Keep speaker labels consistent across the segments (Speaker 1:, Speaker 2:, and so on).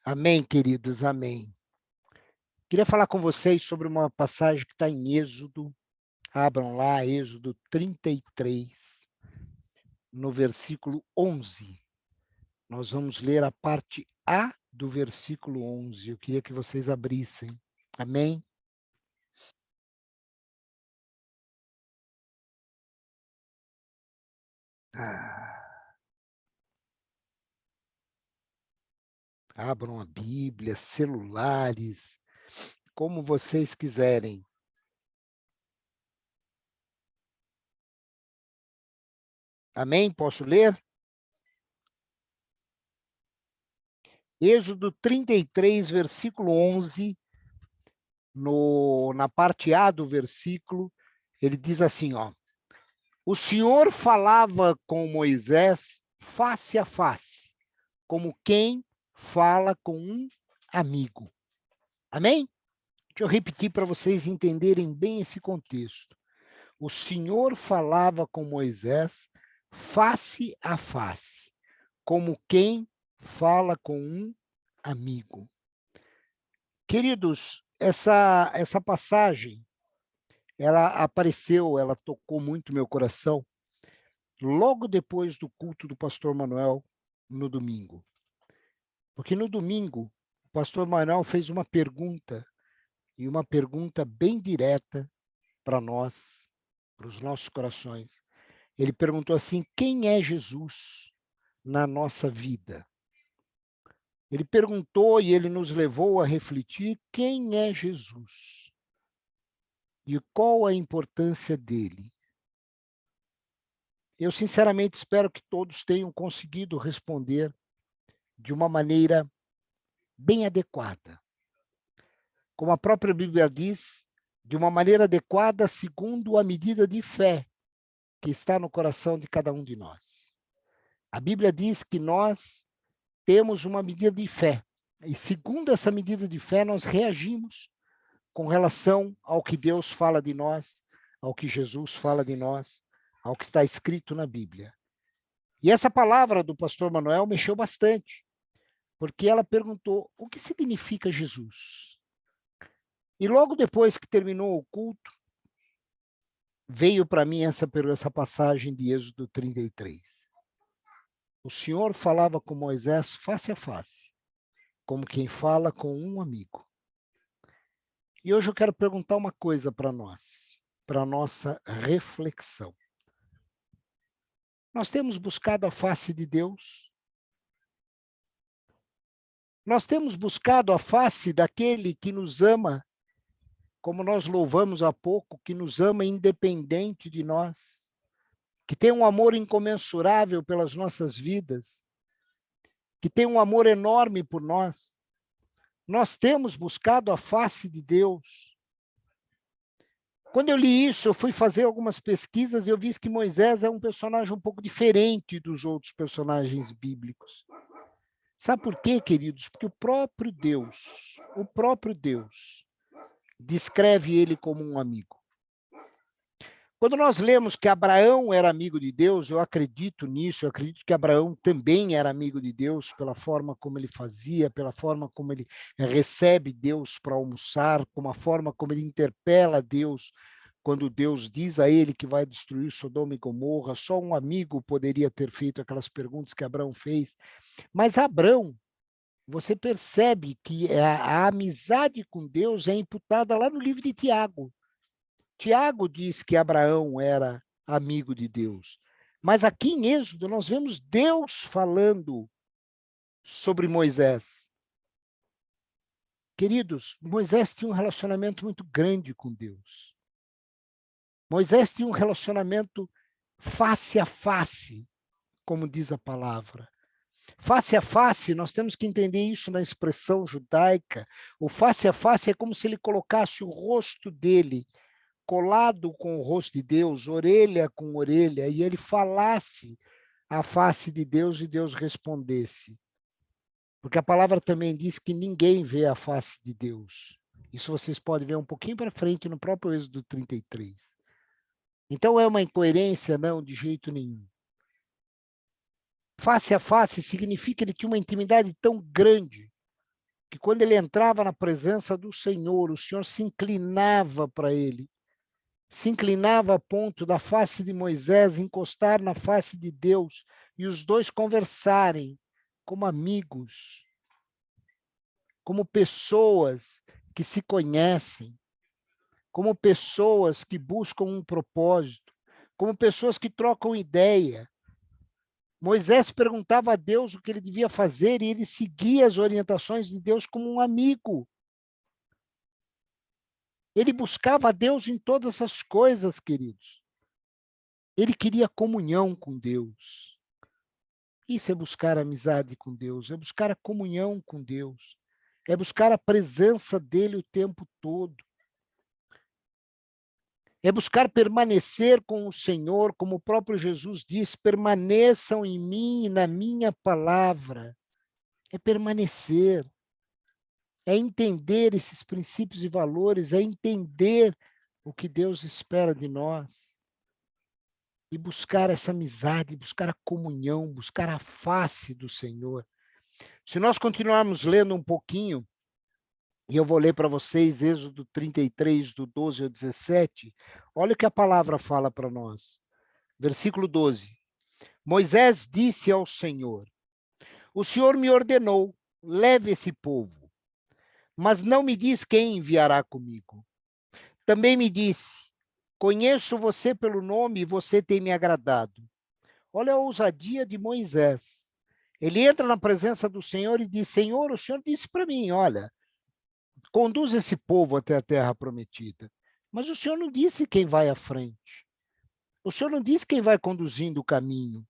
Speaker 1: Amém, queridos, amém. Queria falar com vocês sobre uma passagem que está em Êxodo. Abram lá, Êxodo 33, no versículo 11. Nós vamos ler a parte A do versículo 11. Eu queria que vocês abrissem. Amém? Abram a Bíblia, celulares, como vocês quiserem. Amém? Posso ler? Êxodo 33, versículo 11, na parte A do versículo, ele diz assim, ó: o Senhor falava com Moisés face a face, como quem fala com um amigo. Amém? Deixa eu repetir para vocês entenderem bem esse contexto. O Senhor falava com Moisés face a face, como quem fala com um amigo. Queridos, essa passagem, ela apareceu, ela tocou muito meu coração, logo depois do culto do pastor Manuel, no domingo. Porque no domingo, o pastor Manuel fez uma pergunta, e uma pergunta bem direta para nós, para os nossos corações. Ele perguntou assim: quem é Jesus na nossa vida? Ele perguntou e ele nos levou a refletir quem é Jesus e qual a importância dele. Eu sinceramente espero que todos tenham conseguido responder de uma maneira bem adequada. Como a própria Bíblia diz, de uma maneira adequada segundo a medida de fé que está no coração de cada um de nós. A Bíblia diz que nós temos uma medida de fé, e segundo essa medida de fé nós reagimos com relação ao que Deus fala de nós, ao que Jesus fala de nós, ao que está escrito na Bíblia. E essa palavra do pastor Manuel mexeu bastante, porque ela perguntou: o que significa Jesus? E logo depois que terminou o culto, veio para mim essa passagem de Êxodo 33. O Senhor falava com Moisés face a face, como quem fala com um amigo. E hoje eu quero perguntar uma coisa para nós, para a nossa reflexão. Nós temos buscado a face de Deus? Nós temos buscado a face daquele que nos ama, como nós louvamos há pouco, que nos ama independente de nós, que tem um amor incomensurável pelas nossas vidas, que tem um amor enorme por nós. Nós temos buscado a face de Deus. Quando eu li isso, eu fui fazer algumas pesquisas e eu vi que Moisés é um personagem um pouco diferente dos outros personagens bíblicos. Sabe por quê, queridos? Porque o próprio Deus, descreve ele como um amigo. Quando nós lemos que Abraão era amigo de Deus, eu acredito nisso, eu acredito que Abraão também era amigo de Deus pela forma como ele fazia, pela forma como ele recebe Deus para almoçar, como a forma como ele interpela Deus quando Deus diz a ele que vai destruir Sodoma e Gomorra. Só um amigo poderia ter feito aquelas perguntas que Abraão fez. Mas Abraão, você percebe que a amizade com Deus é imputada lá no livro de Tiago. Tiago diz que Abraão era amigo de Deus. Mas aqui em Êxodo nós vemos Deus falando sobre Moisés. Queridos, Moisés tinha um relacionamento muito grande com Deus. Moisés tinha um relacionamento face a face, como diz a palavra. Face a face, nós temos que entender isso na expressão judaica. O face a face é como se ele colocasse o rosto dele colado com o rosto de Deus, orelha com orelha, e ele falasse a face de Deus e Deus respondesse. Porque a palavra também diz que ninguém vê a face de Deus. Isso vocês podem ver um pouquinho para frente no próprio Êxodo 33. Então é uma incoerência? Não, de jeito nenhum. Face a face significa que ele tinha uma intimidade tão grande que quando ele entrava na presença do Senhor, o Senhor se inclinava para ele. Se inclinava a ponto da face de Moisés encostar na face de Deus e os dois conversarem como amigos, como pessoas que se conhecem, como pessoas que buscam um propósito, como pessoas que trocam ideia. Moisés perguntava a Deus o que ele devia fazer e ele seguia as orientações de Deus como um amigo. Ele buscava a Deus em todas as coisas, queridos. Ele queria comunhão com Deus. Isso é buscar amizade com Deus, é buscar a comunhão com Deus, é buscar a presença dele o tempo todo. É buscar permanecer com o Senhor, como o próprio Jesus diz, permaneçam em mim e na minha palavra. É permanecer, é entender esses princípios e valores, é entender o que Deus espera de nós. E buscar essa amizade, buscar a comunhão, buscar a face do Senhor. Se nós continuarmos lendo um pouquinho, e eu vou ler para vocês Êxodo 33, do 12 ao 17, olha o que a palavra fala para nós. Versículo 12. Moisés disse ao Senhor: o Senhor me ordenou, leve esse povo, mas não me diz quem enviará comigo. Também me disse: conheço você pelo nome e você tem me agradado. Olha a ousadia de Moisés. Ele entra na presença do Senhor e diz: Senhor, o Senhor disse para mim, olha, conduz esse povo até a terra prometida. Mas o Senhor não disse quem vai à frente. O Senhor não disse quem vai conduzindo o caminho.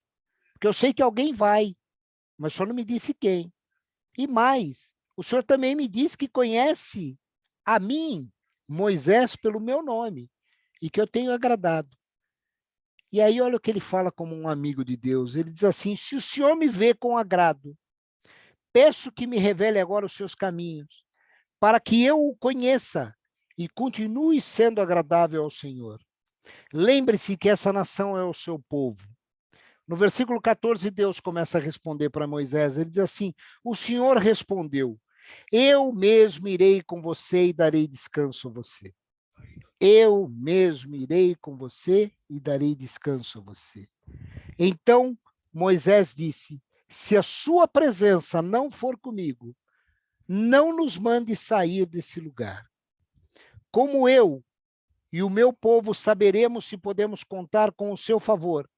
Speaker 1: Porque eu sei que alguém vai, mas o Senhor não me disse quem. E mais, o Senhor também me disse que conhece a mim, Moisés, pelo meu nome, e que eu tenho agradado. E aí olha o que ele fala como um amigo de Deus. Ele diz assim: se o Senhor me vê com agrado, peço que me revele agora os seus caminhos, para que eu o conheça e continue sendo agradável ao Senhor. Lembre-se que essa nação é o seu povo. No versículo 14, Deus começa a responder para Moisés. Ele diz assim: o Senhor respondeu: eu mesmo irei com você e darei descanso a você. Eu mesmo irei com você e darei descanso a você. Então Moisés disse: se a sua presença não for comigo, não nos mande sair desse lugar. Como eu e o meu povo saberemos se podemos contar com o seu favor?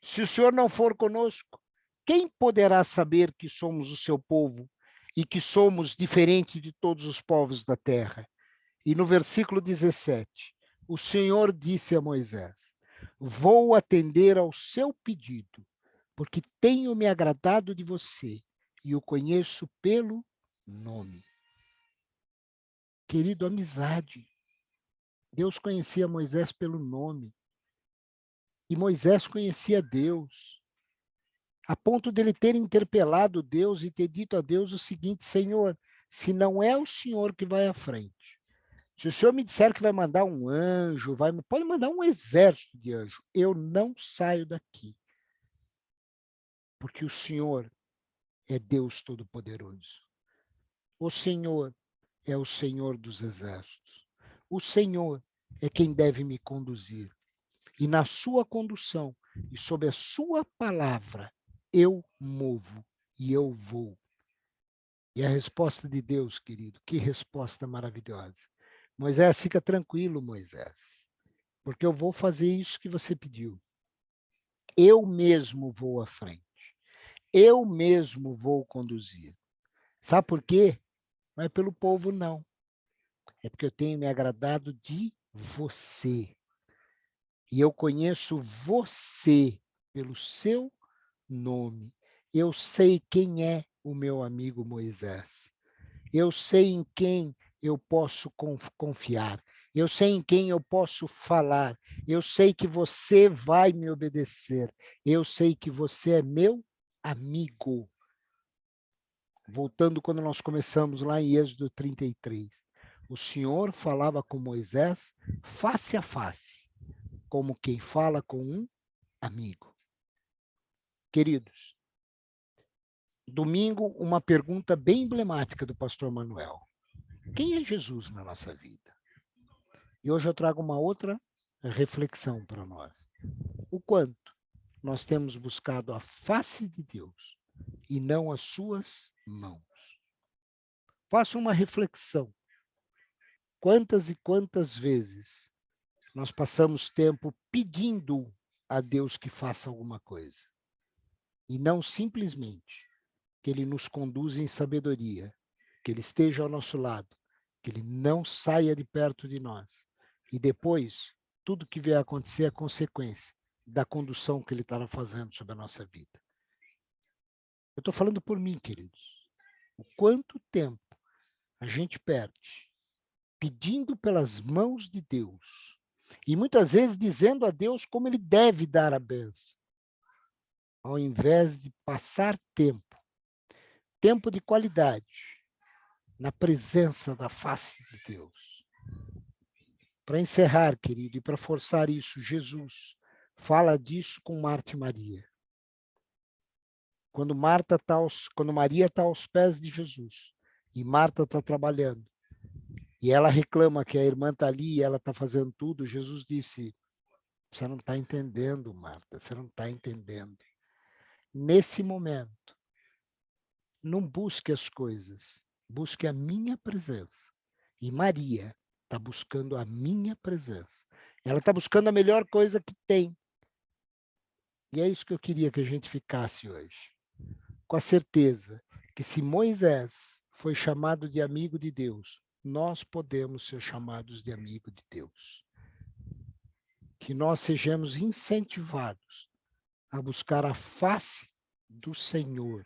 Speaker 1: Se o Senhor não for conosco, quem poderá saber que somos o seu povo e que somos diferente de todos os povos da terra? E no versículo 17, o Senhor disse a Moisés: vou atender ao seu pedido, porque tenho me agradado de você e o conheço pelo nome. Querido, amizade. Deus conhecia Moisés pelo nome. E Moisés conhecia Deus, a ponto dele ter interpelado Deus e ter dito a Deus o seguinte: Senhor, se não é o Senhor que vai à frente, se o Senhor me disser que vai mandar um anjo, pode mandar um exército de anjos, eu não saio daqui, porque o Senhor é Deus Todo-Poderoso. O Senhor é o Senhor dos exércitos. O Senhor é quem deve me conduzir. E na sua condução e sob a sua palavra, eu movo e eu vou. E a resposta de Deus, querido, que resposta maravilhosa. Moisés, fica tranquilo, Moisés, porque eu vou fazer isso que você pediu. Eu mesmo vou à frente. Eu mesmo vou conduzir. Sabe por quê? Não é pelo povo, não. É porque eu tenho me agradado de você. E eu conheço você pelo seu nome. Eu sei quem é o meu amigo Moisés. Eu sei em quem eu posso confiar. Eu sei em quem eu posso falar. Eu sei que você vai me obedecer. Eu sei que você é meu amigo. Voltando quando nós começamos lá em Êxodo 33. O Senhor falava com Moisés face a face, como quem fala com um amigo. Queridos, domingo uma pergunta bem emblemática do pastor Manuel. Quem é Jesus na nossa vida? E hoje eu trago uma outra reflexão para nós. O quanto nós temos buscado a face de Deus e não as suas mãos. Faça uma reflexão. Quantas e quantas vezes nós passamos tempo pedindo a Deus que faça alguma coisa e não simplesmente que Ele nos conduza em sabedoria, que Ele esteja ao nosso lado, que Ele não saia de perto de nós. E depois, tudo que vier a acontecer é consequência da condução que Ele estará fazendo sobre a nossa vida. Eu estou falando por mim, queridos. O quanto tempo a gente perde pedindo pelas mãos de Deus e muitas vezes dizendo a Deus como Ele deve dar a bênção, ao invés de passar tempo de qualidade, na presença da face de Deus. Para encerrar, querido, e para forçar isso, Jesus fala disso com Marta e Maria. Quando Maria está aos pés de Jesus e Marta está trabalhando, e ela reclama que a irmã está ali e ela está fazendo tudo, Jesus disse, você não está entendendo, Marta, você não está entendendo. Nesse momento, não busque as coisas, busque a minha presença. E Maria está buscando a minha presença. Ela está buscando a melhor coisa que tem. E é isso que eu queria que a gente ficasse hoje. Com a certeza que se Moisés foi chamado de amigo de Deus, nós podemos ser chamados de amigo de Deus. Que nós sejamos incentivados a buscar a face do Senhor,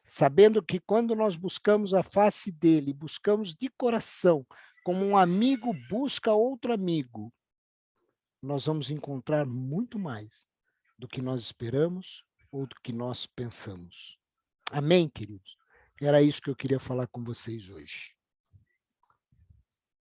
Speaker 1: sabendo que quando nós buscamos a face dele, buscamos de coração, como um amigo busca outro amigo, nós vamos encontrar muito mais do que nós esperamos ou do que nós pensamos. Amém, queridos? Era isso que eu queria falar com vocês hoje.